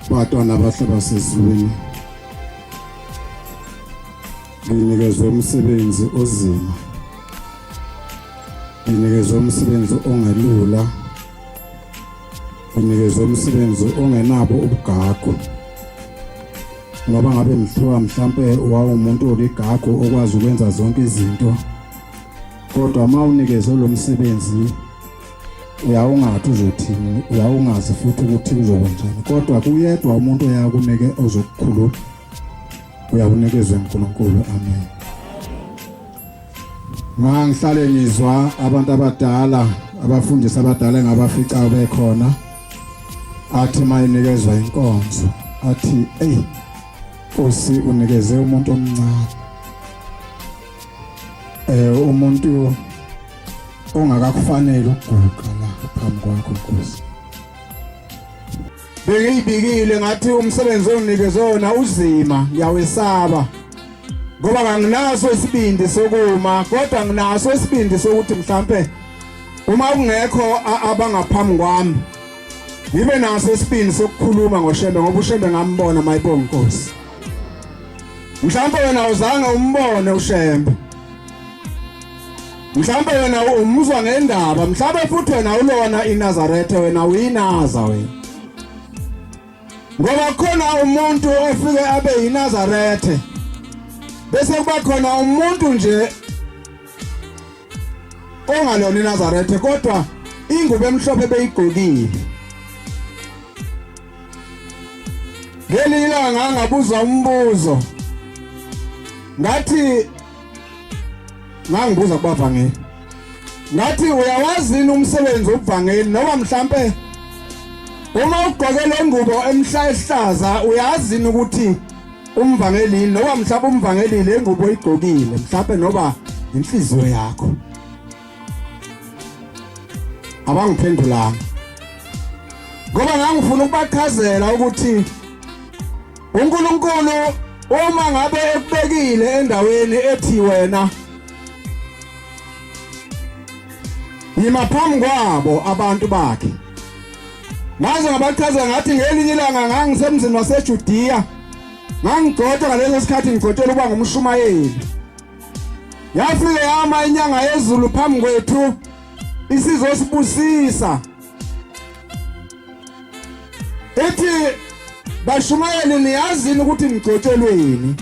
Batwana abahlaba sezulwini nginikezwe umsebenzi ozima, nginikezwe umsebenzi ongelula, nginikezwe umsebenzi ongenabo ubugagu. Ngoba ngabe mhlowa mhlambe wawumuntu oligagu okwazi ukwenza zonke izinto, kodwa uma unikezwe lo msebenzi uyawungathi uzothini, uyawungazi futhi ukuthi uzokwenjani, kodwa kuyedwa umuntu oyakunike ozokukhuluma, uyawunikezwe uNkulunkulu. Amen. Ngihlale ngizwa abantu abadala, abafundisi abadala engabafica bekhona, athi mayinikezwa inkonzo athi hey Nkosi unikeze umuntu omncane, umuntu ongakakufanele ukuguqa la phambi kwakho Nkosi. Bengiyibikile ngathi umsebenzi onginikezwe wona uzima, ngiyawesaba ngoba nganginaso isibindi sokuma, kodwa nginaso isibindi sokuthi mhlambe uma kungekho abangaphambi kwami ngibe naso isibindi sokukhuluma ngoShembe, ngoba uShembe ngambona mayibonga Nkosi. Mhlambe wena uzange umbone uShembe, mhlambe wena umuzwa ngendaba, mhlambe futhi wena ulona iNazaretha, wena uyinaza wena. Ngoba khona umuntu ofike abe yiNazaretha, bese kuba khona umuntu nje ongalona iNazaretha kodwa ingubo emhlophe beyigqokile. Ngelinye ilanga ngabuza umbuzo, ngathi ngangibuza kubavangeli, ngathi uyawazini umsebenzi wobuvangeli, noma mhlambe uma ugqoke le ngubo ehlaza uyazini ukuthi umvangeli, noma mhlambe umvangeli le ngubo oyigqokile mhlambe noba inhliziyo yakho. Abangiphendulanga ngoba ngangifuna ukubachazela ukuthi uNkulunkulu uma ngabe ekubekile endaweni ethi wena yima phambi kwabo abantu bakhe, ngaze ngabachazela ngathi ngelinye ilanga ngangisemzini waseJudiya, ngangigcotshwa ngaleso sikhathi ngigcotshelwa ukuba ngumshumayeli. Yafike yama inyanga yezulu phambi kwethu isizosibusisa, ethi bashumayeli niyazini ukuthi nigcotshelweni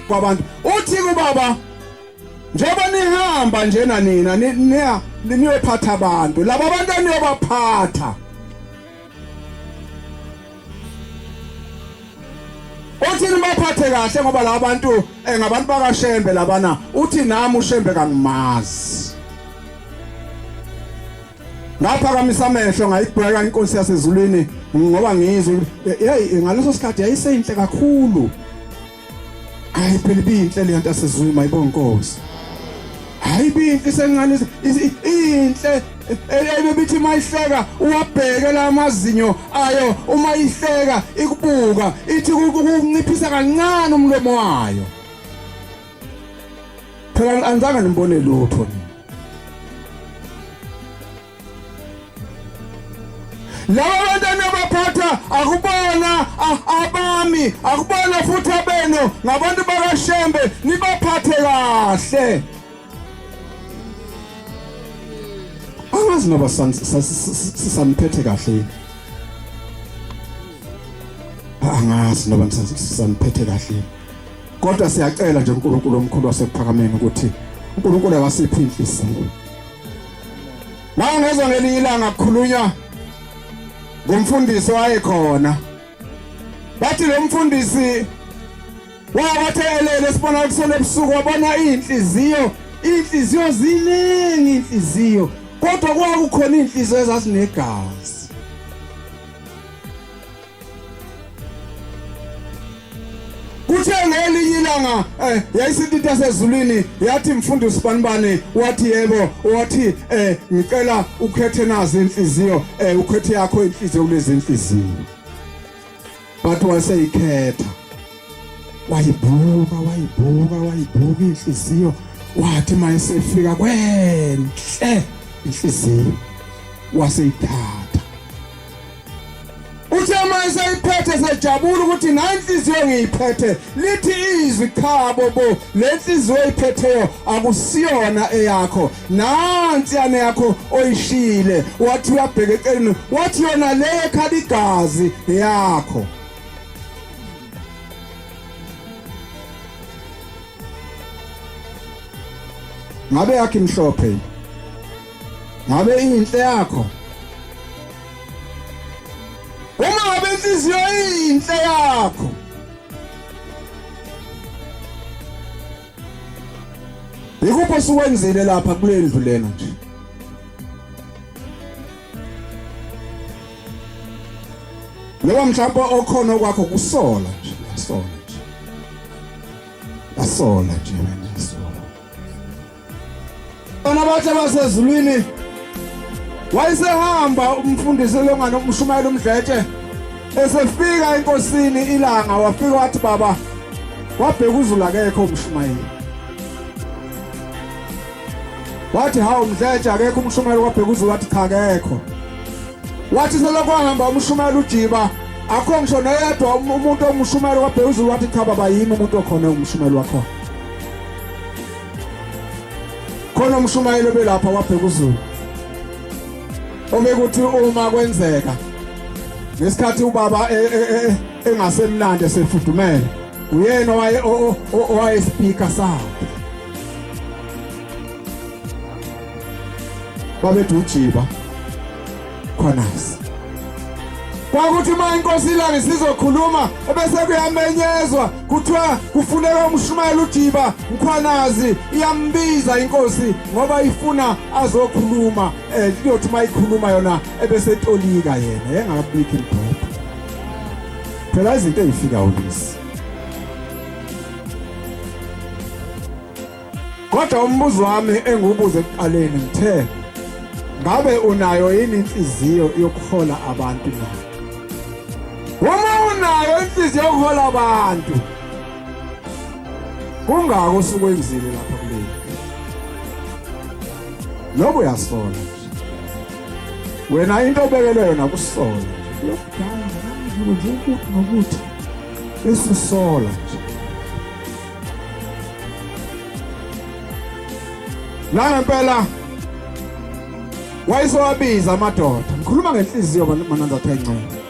kwabantu. Uthi kubaba njengoba nihamba njena nina niyophatha abantu, laba abantu aniyobaphatha. Uthi nibaphathe kahle ngoba laba bantu ngabantu bakaShembe labana. Uthi nami uShembe kangimazi. Ngaphakamisa amehlo ngayibheka inkosi yasezulwini ngoba ngizwe ngaleso sikhathi yayiseyinhle kakhulu. Hayi phela ibinhle le nto yasezulwini, mayibonga Nkosi. Hayi ibinhle sengane inhle ebebithi mayihleka uwabheke la mazinyo ayo, uma ihleka ikubuka ithi ukunciphisa kancane umlomo wayo. Phela anzange nimbone lutho. Laba bantu anabaphatha akubona abami, akubona futhi abeno, ngabantu bakaShembe, nibaphathe kahle. Angazi noba sisaniphethe kahle. Angazi noba sisaniphethe kahle. Kodwa siyacela nje uNkulunkulu omkhulu wasephakameni ukuthi uNkulunkulu awasiphi inhliziyo. Ngangezwa ngelinye ilanga kukhulunywa ngumfundisi wayekhona, bathi lo mfundisi wabathelele sibona kusole ebusuku wabona inhliziyo ziningi inhliziyo, kodwa kwakukhona inhliziyo ezazinegazi. Kuthe ngelinye ilanga yayisithi yasezulwini yathi mfundisi banibani, wathi yebo, wathi ngicela ukhethe nazi inhliziyo, ukhethe yakho inhliziyo kulezi inhliziyo. Bathi waseyikhetha, wayibuka inhliziyo, wathi mayesefika kwenhle inhliziyo waseyithatha. uthe manje sayiphethe sejabula ukuthi nanhliziyo ngiyiphethe lithi izwi khabo bo lenhliziyo oyiphetheyo akusiyona eyakho nansi yane yakho oyishile wathi uyabheka eceleni wathi yona le ekhala igazi yakho ngabe yakhe imhlophe ngabe inhle yakho uma ngabe inhliziyo inhle yakho ikupho sikwenzile lapha kule ndlu lena nje ngoba mhlawumbe okhona kwakho kusola nje asola nje wena Bona bathi abasezulwini wayesehamba umfundisi longana umshumayeli umdletshe esefika enkosini ilanga wafika wathi baba wabheka uzulu akekho umshumayeli wathi hawu umdletshe akekho umshumayeli wabheka uzulu wathi cha akekho wathi selokuhamba umshumayeli ujiba akho ngisho noyedwa umuntu omshumayeli wabheka uzulu wathi cha baba yini umuntu okhona umshumayeli wakho khona umshumayeli belapha wabheka uzulu obekuthi uma kwenzeka ngesikhathi ubaba engasemnandi esefudumele uyena owaye speaker sakhe babethu ujiba khonasi kwakuthi uma inkosi ilanga sizokhuluma ebese kuyamenyezwa kuthiwa kufuneka umshumayeli ujiba ukhwanazi iyambiza inkosi ngoba ifuna azokhuluma liyothi mayikhuluma yona ebese tolika yena engakabiki impopho phela izinto ezifika ulisi kodwa umbuzo wami engibuze ekuqaleni ngithe ngabe unayo yini inhliziyo yokuhola abantu na uma unayo inhliziyo yokuhola abantu kungako usukwenzile lapha kuleli lobo uyasola wena into obekelwe yona kusola lokudala ngokuthi esisola la ngempela wayesowabiza amadoda ngikhuluma ngenhliziyo mananza thenqe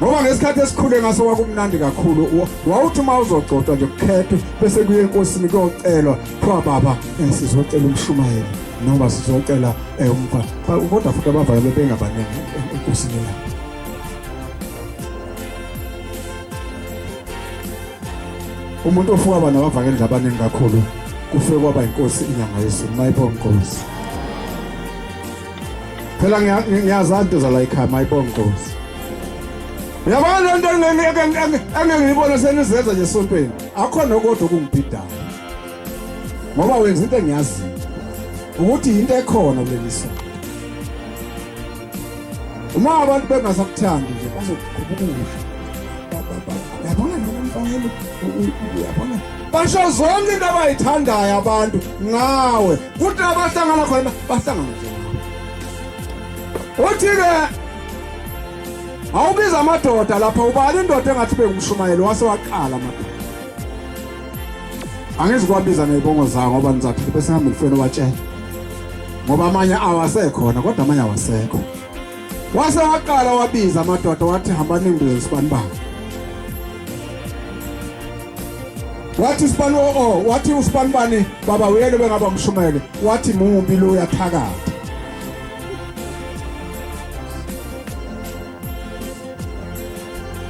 ngoba ngesikhathi esikhule ngaso kwakumnandi kakhulu wawuthi uma uzogcotshwa nje kukhethwe bese kuye enkosini kuyocelwa kwa baba sizocela umshumayeli noma sizocela umfa kodwa futhi abavayele bengabaningi enkosini la umuntu ofuka bana abavakeli labaningi kakhulu kufike kwaba inkosi inyanga yesini mayibonga inkosi phela ngiyazanto zala ekhaya mayibonga inkosi yabona into engengiyibona senizenza nje esontweni akhona kodwa kungibhidana ngoba wenza into engiyazi ukuthi into ekhona kuleli sonto uma abantu bengasakuthandi nje bazokhuphuka yabona noma mfanyelo yabona basho zonke into abayithandayo abantu ngawe kuthi abahlangana khona bahlangana nje uthi-ke awubiza amadoda lapha ubala indoda engathi bengumshumayeli wase waqala amadoda angizikwabiza nezibongo zayo ngoba nizathi bese ngihamba ngifuna watshela ngoba amanye awasekhona kodwa amanye awasekho wase waqala wabiza amadoda wathi hamba ningibize isibani bani wathi isibani wathi usibani bani baba uyele bengaba umshumayeli wathi mumbi lo uyathakatha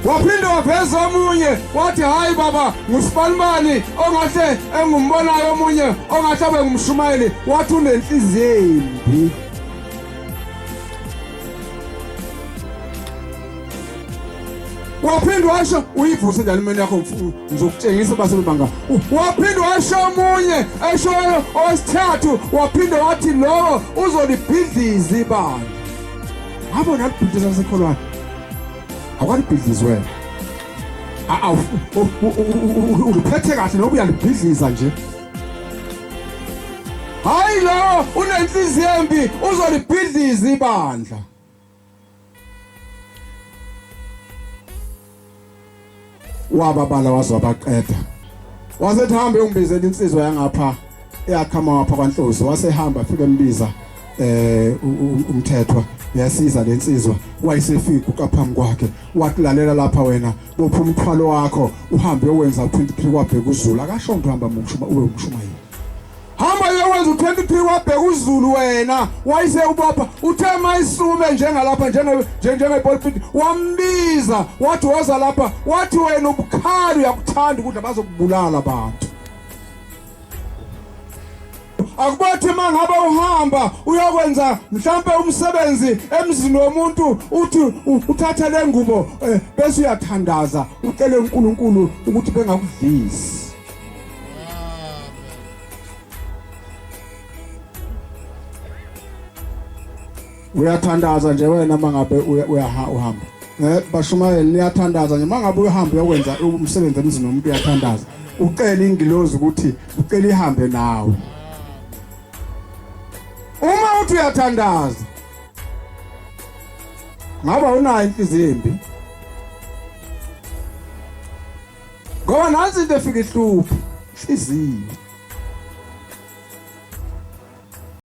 waphinda waveza omunye wathi hayi baba ngusibani ongahle engumbonayo omunye ongahle abe ngumshumayeli wathi unenhliziyo embi waphinda washo uyivuse njalo imini yakho ngizokutshengisa basebanga waphinda washo omunye eshoyo osithathu waphinda wathi lo uzolibhidliza ibandla ngabona libhidliza sekholwane akwalibhidlizwe uliphethe kahle noba uyalibhidliza nje hayi lo unenhliziyo embi uzolibhidliza ibandla wababala waze wabaqeda wasethi hambe ungibizela insizwa yangapha eyakhama ngapha kwaNhlosi wasehamba afike embiza umthethwa yasiza lensizwa wayesefika ukaphambi kwakhe waklalela lapha wena bopha umthwalo wakho uhambe uyenza 23 kwabheka uZulu akasho uhamba umshuma ube umshumayeli hamba uyenza 23 kwabheka uZulu wena wayise ubopha uthema isume njengalapha njengeballpit wambiza wathi woza lapha wathi wena ubukhali uyakuthanda ukuthi bazokubulala abantu akubathi mangabe uhamba uyokwenza mhlambe umsebenzi emzini womuntu uthi uthatha lengubo bese uyathandaza ucele uNkulunkulu ukuthi bengakudlisi uyathandaza nje wena mangabe uhamba bashumayeli niyathandaza nje mangabe uhamba uyokwenza umsebenzi emzini womuntu uyathandaza ucela ingilozi ukuthi ucela ihambe nawe uma uthi uyathandaza ngaba unayo inhliziyo embi ngoba nansi into efika ihlupho inhliziyo